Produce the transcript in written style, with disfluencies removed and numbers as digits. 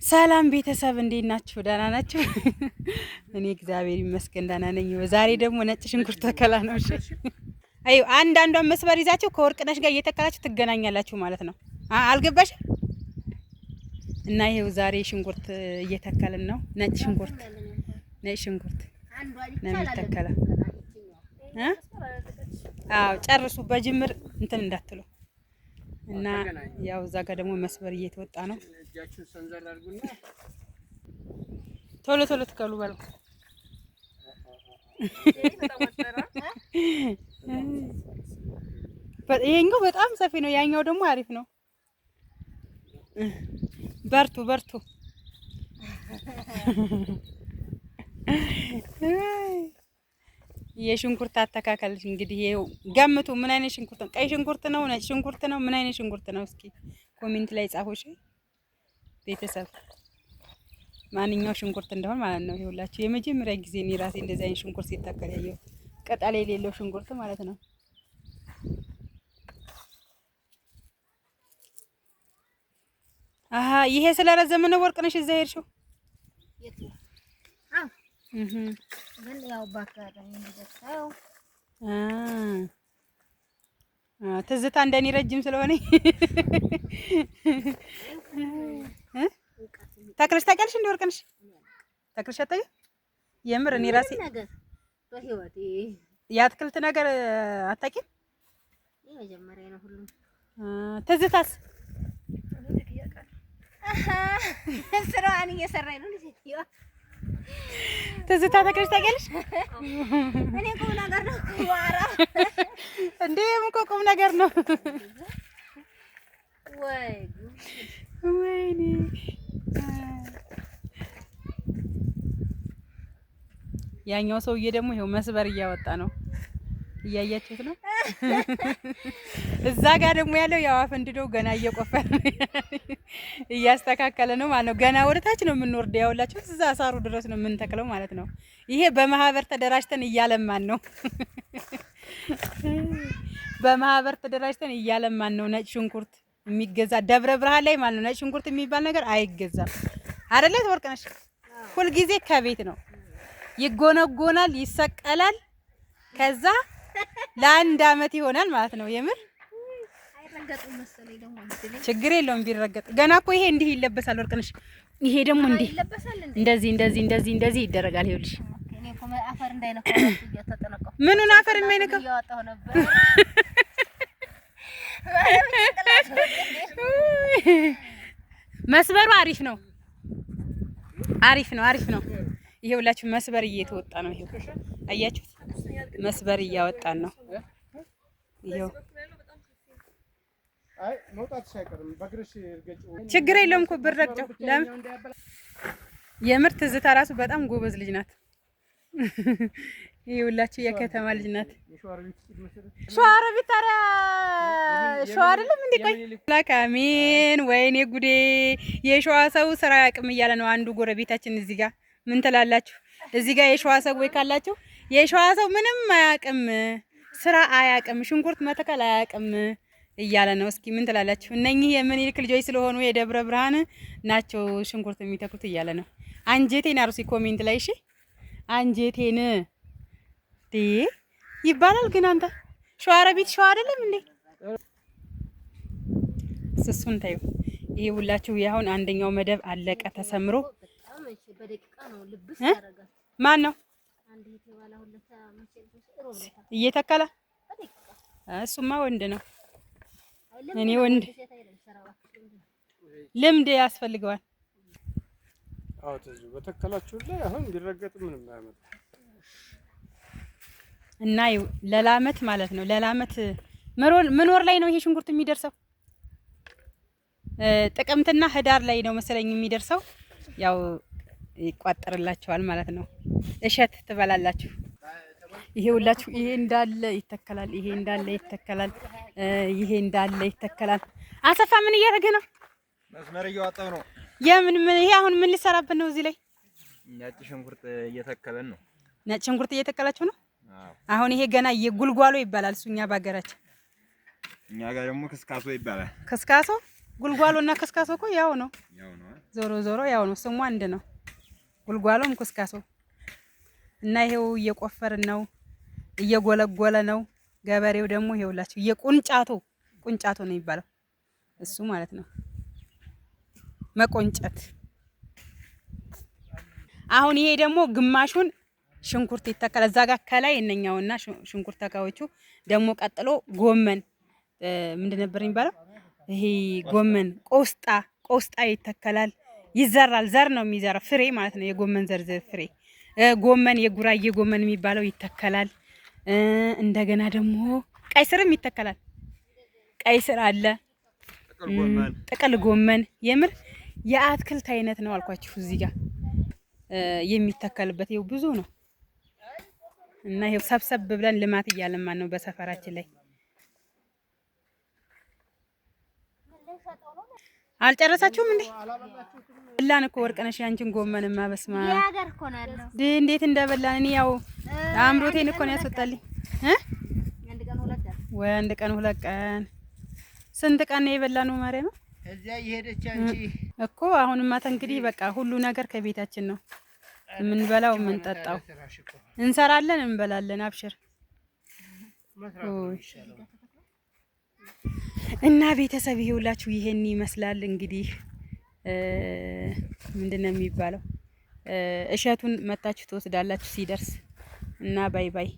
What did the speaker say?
ሰላም ቤተሰብ እንዴት ናችሁ? ደህና ናችሁ? እኔ እግዚአብሔር ይመስገን ደህና ነኝ። ዛሬ ደግሞ ነጭ ሽንኩርት ተከላ ነው። እሺ አዩ አንዳንዷን መስመር ይዛችሁ ከወርቅነሽ ጋር እየተከላችሁ ትገናኛላችሁ ማለት ነው። አልገባሽ? እና ይሄው ዛሬ ሽንኩርት እየተከልን ነው። ነጭ ሽንኩርት ነው የሚተከለው። አዎ ጨርሱ፣ በጅምር እንትን እንዳትሉ እና ያው እዛ ጋር ደግሞ መስበር እየተወጣ ነው። ቶሎ ቶሎ ትከሉ በሉ። ይሄኛው በጣም ሰፊ ነው፣ ያኛው ደግሞ አሪፍ ነው። በርቱ በርቱ። የሽንኩርት አተካከልሽ እንግዲህ ይሄው ገምቱ። ምን አይነት ሽንኩርት ነው? ቀይ ሽንኩርት ነው? ነጭ ሽንኩርት ነው? ምን አይነት ሽንኩርት ነው? እስኪ ኮሜንት ላይ ጻፉሽ ቤተሰብ፣ ማንኛው ሽንኩርት እንደሆነ ማለት ነው። ይኸውላችሁ የመጀመሪያ ጊዜ እኔ ራሴ እንደዚህ አይነት ሽንኩርት ሲተከል ያየሁት፣ ቅጠል የሌለው ሽንኩርት ማለት ነው። አሃ ይሄ ስለረዘመ ነው ወርቅነሽ እዛ ሄድሽው? ግን ያው ባካዳኝ እንደተሰው ትዝታ እንደኔ ረጅም ስለሆነ ተክለሽ ታውቂያለሽ? እንደ ወርቅነሽ ተክለሽ አታውቂም? የምር እኔ ራሴ ነገር በህይወቴ የአትክልት ነገር አታውቂም? የመጀመሪያ ነው ሁሉም። ትዝታስ ስራዋን እየሰራኝ ነው ልጅ ትዝታ ተክለሽ ታውቂያለሽ? እኔ ቁም ነገር ነው ዋራ እንዴ እኮ ቁም ነገር ነው። ወይኔ ያኛው ሰውዬ ደግሞ ይሄው መስበር እያወጣ ነው፣ እያያችሁት ነው። እዛ ጋር ደግሞ ያለው ያው አፈንድዶ ገና እየቆፈረ እያስተካከለ ነው ማለት ነው። ገና ወደታች ነው የምንወርደው። ያውላችሁ እዛ ሳሩ ድረስ ነው የምንተክለው ማለት ነው። ይሄ በማህበር ተደራጅተን እያለማን ነው። በማህበር ተደራጅተን እያለማን ነው። ነጭ ሽንኩርት የሚገዛ ደብረ ብርሃን ላይ ማለት ነው። ነጭ ሽንኩርት የሚባል ነገር አይገዛም አይደለ ወርቅነሽ? ሁልጊዜ ከቤት ነው ይጎነጎናል፣ ይሰቀላል። ከዛ ለአንድ አመት ይሆናል ማለት ነው። የምር ችግር የለውም ቢረገጥ። ገና እኮ ይሄ እንዲህ ይለበሳል ወርቅነሽ። ይሄ ደግሞ እንዲህ እንደዚህ ይደረጋል። ይኸውልሽ ምኑን አፈር የማይነካው መስበሩ አሪፍ ነው፣ አሪፍ ነው። ይሄውላችሁ መስበር እየተወጣ ነው። ይሄው አያችሁት? መስበር እያወጣን ነው። ይሄው ችግር የለውም እኮ ብረግጨው። ለምን የምር ትዝታ ራሱ በጣም ጎበዝ ልጅ ናት። ይኸውላችሁ የከተማ ልጅ ናት። ሸዋሮቢት ታዲያ ሸዋ አይደለም እንዴ? ቆይ ላካሚን ወይኔ ጉዴ! የሸዋ ሰው ስራ ያቅም እያለ ነው አንዱ ጎረቤታችን። እዚህ ጋር ምን ትላላችሁ? እዚህ ጋር የሸዋ ሰው ወይ ካላችሁ፣ የሸዋ ሰው ምንም አያቅም፣ ስራ አያቅም፣ ሽንኩርት መተከል አያቅም እያለ ነው። እስኪ ምን ትላላችሁ? እነኚህ የምኒልክ ልጆች ስለሆኑ የደብረ ብርሃን ናቸው ሽንኩርት የሚተኩት እያለ ነው። አንጀቴን አርሲ ኮሜንት ላይ እሺ፣ አንጀቴን ይባላል። ግን አንተ ሸዋሮቢት ሸዋ አይደለም እንዴ? እሱን ታዩ። ይሄ ሁላችሁ ያሁን አንደኛው መደብ አለቀ ተሰምሮ። ማን ነው እየተከለ? እሱማ ወንድ ነው። እኔ ወንድ ልምድ ያስፈልገዋል። አዎ ተዙ በተከላችሁ ላይ አሁን ቢረገጥ ምንም አያመጣ እና ለላመት ማለት ነው። ለላመት ምን ወር ላይ ነው ይሄ ሽንኩርት የሚደርሰው? ጥቅምትና ህዳር ላይ ነው መሰለኝ የሚደርሰው። ያው ይቋጠርላችኋል ማለት ነው። እሸት ትበላላችሁ። ይሄ ሁላችሁ ይሄ እንዳለ ይተከላል፣ ይሄ እንዳለ ይተከላል፣ ይሄ እንዳለ ይተከላል። አሰፋ ምን እያደረገ ነው? መስመር እያወጣው ነው። ምን ይሄ አሁን ምን ሊሰራበት ነው? እዚህ ላይ ነጭ ሽንኩርት እየተከለን ነው። ነጭ ሽንኩርት እየተከላችሁ ነው? አሁን ይሄ ገና የጉልጓሎ ይባላል እሱኛ ባገራችን። እኛ ጋር ደግሞ ክስካሶ ይባላል። ክስካሶ ጉልጓሎና ከስካሶ እኮ ያው ነው። ያው ነው። ዞሮ ዞሮ ያው ነው። ስሙ አንድ ነው። ጉልጓሎም ከስካሶ እና ይሄው እየቆፈርን ነው፣ እየጎለጎለ ነው። ገበሬው ደግሞ ይሄውላችሁ ቁንጫቶ ነው የሚባለው እሱ ማለት ነው። መቆንጨት። አሁን ይሄ ደግሞ ግማሹን ሽንኩርት ይተከላል። እዛ ጋር ከላይ እነኛውና ሽንኩርት ተካዎቹ ደግሞ ቀጥሎ ጎመን ምንድን ነበር የሚባለው? ይሄ ጎመን ቆስጣ ይተከላል፣ ይዘራል። ዘር ነው የሚዘራ ፍሬ ማለት ነው። የጎመን ዘር ፍሬ ጎመን፣ የጉራዬ ጎመን የሚባለው ይተከላል። እንደገና ደግሞ ቀይ ስርም ይተከላል። ቀይ ስር አለ፣ ጥቅል ጎመን። የምር የአትክልት አይነት ነው አልኳችሁ። እዚህ ጋር የሚተከልበት ይኸው ብዙ ነው እና ይኸው ሰብሰብ ብለን ልማት እያለማን ነው በሰፈራችን ላይ። አልጨረሳችሁም እንዴ? በላን እኮ ወርቅነሽ ያንቺን ጎመንማ በስማ ያገር እኮ ነው ያለው። እንዴት እንደበላን እኔ ያው አምሮቴን እኮ ነው ያስወጣልኝ። አንድ ቀን ሁለት ቀን ስንት ቀን ነው የበላነው? ማርያም እዚያ እየሄደች አንቺ እኮ አሁንማ እንግዲህ በቃ ሁሉ ነገር ከቤታችን ነው የምንበላው የምንጠጣው። እንሰራለን እንበላለን። አብሽር እና ቤተሰብ ይኸውላችሁ ይሄን ይመስላል እንግዲህ ምንድነው የሚባለው? እሸቱን መታችሁ ትወስዳላችሁ ሲደርስ እና ባይ ባይ።